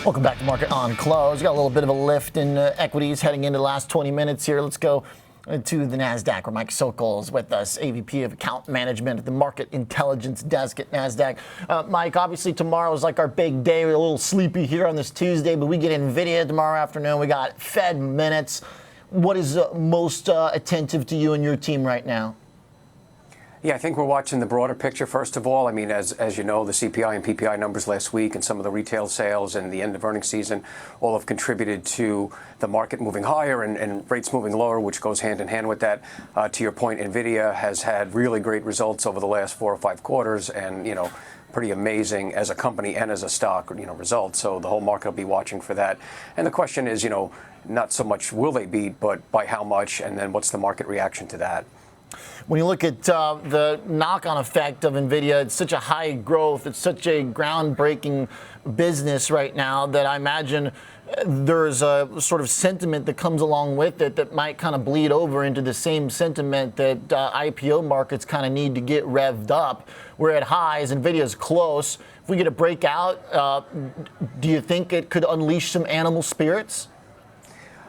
Welcome back to Market on Close. Got a little bit of a lift in equities heading into the last 20 minutes here. Let's go to the Nasdaq, where Mike Sokoll is with us, AVP of Account Management at the Market Intelligence Desk at Nasdaq. Mike, obviously tomorrow is like our big day. We're a little sleepy here on this Tuesday, but we get Nvidia tomorrow afternoon. We got Fed minutes. What is most attentive to you and your team right now? Yeah, I think we're watching the broader picture, first of all. I mean, as you know, the CPI and PPI numbers last week and some of the retail sales and the end of earnings season all have contributed to the market moving higher and rates moving lower, which goes hand in hand with that. To your point, Nvidia has had really great results over the last 4 or 5 quarters and, pretty amazing as a company and as a stock, results. So the whole market will be watching for that. And the question is, not so much will they beat, but by how much, and then what's the market reaction to that? When you look at the knock-on effect of Nvidia, it's such a high growth, it's such a groundbreaking business right now that I imagine there's a sort of sentiment that comes along with it that might kind of bleed over into the same sentiment that IPO markets kind of need to get revved up. We're at highs, Nvidia's close. If we get a breakout, do you think it could unleash some animal spirits?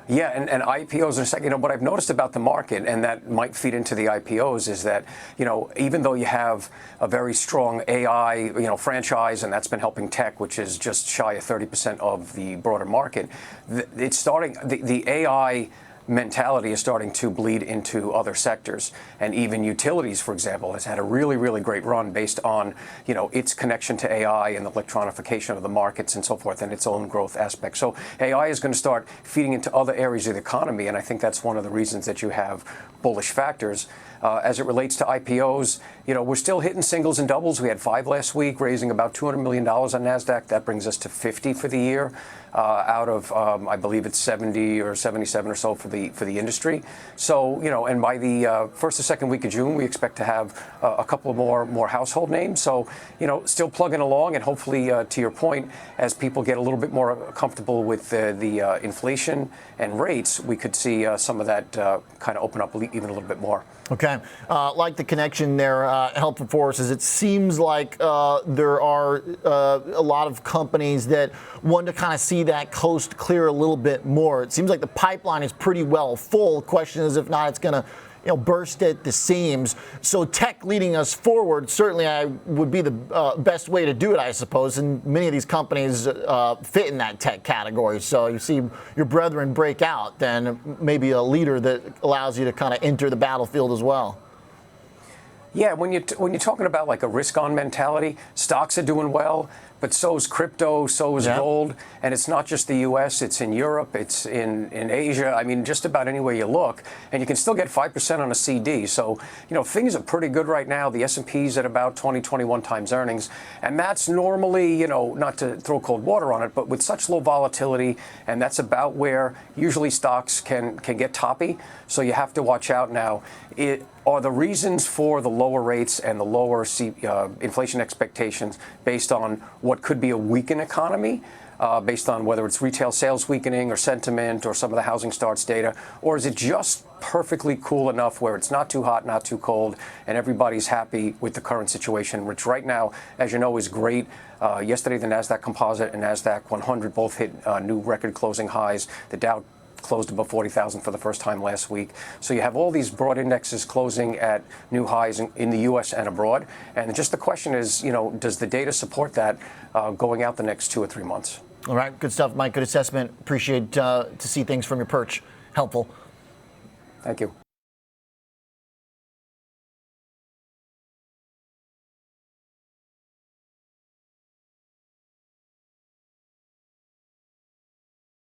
Yeah, and IPOs are second. What I've noticed about the market, and that might feed into the IPOs, is that, even though you have a very strong AI, franchise, and that's been helping tech, which is just shy of 30% of the broader market, it's starting, the AI mentality is starting to bleed into other sectors, and even utilities, for example, has had a really, really great run based on, its connection to AI and the electronification of the markets and so forth, and its own growth aspect. So AI is going to start feeding into other areas of the economy, and I think that's one of the reasons that you have bullish factors. As it relates to IPOs, we're still hitting singles and doubles. We had 5 last week, raising about $200 million on Nasdaq. That brings us to 50 for the year, out of I believe it's 70 or 77 or so for the industry. So and by the first or second week of June, we expect to have a couple of more household names. So still plugging along, and hopefully, to your point, as people get a little bit more comfortable with the inflation and rates, we could see some of that kind of open up even a little bit more. Okay. Like the connection there, helpful for us is it seems like there are a lot of companies that want to kind of see that coast clear a little bit more. It seems like the pipeline is pretty well full. The question is, if not, it's going to burst at the seams. So tech leading us forward certainly would be the best way to do it, I suppose. And many of these companies fit in that tech category. So you see your brethren break out, then maybe a leader that allows you to kind of enter the battlefield as well. Yeah, when you're talking about like a risk-on mentality, stocks are doing well, but so is crypto, so is gold, and it's not just the U.S., it's in Europe, it's in Asia. I mean, just about anywhere you look, and you can still get 5% on a CD. So, things are pretty good right now. The S&P's at about 21 times earnings, and that's normally, not to throw cold water on it, but with such low volatility, and that's about where usually stocks can get toppy. So you have to watch out now. Are the reasons for the lower rates and the lower inflation expectations based on what could be a weakened economy, based on whether it's retail sales weakening or sentiment or some of the housing starts data, or is it just perfectly cool enough where it's not too hot, not too cold, and everybody's happy with the current situation, which right now, as you know, is great. Yesterday, the Nasdaq Composite and Nasdaq 100 both hit new record closing highs. The Dow closed above 40,000 for the first time last week. So you have all these broad indexes closing at new highs in the U.S. and abroad. And just the question is, does the data support that going out the next 2 or 3 months? All right. Good stuff, Mike. Good assessment. Appreciate to see things from your perch. Helpful. Thank you.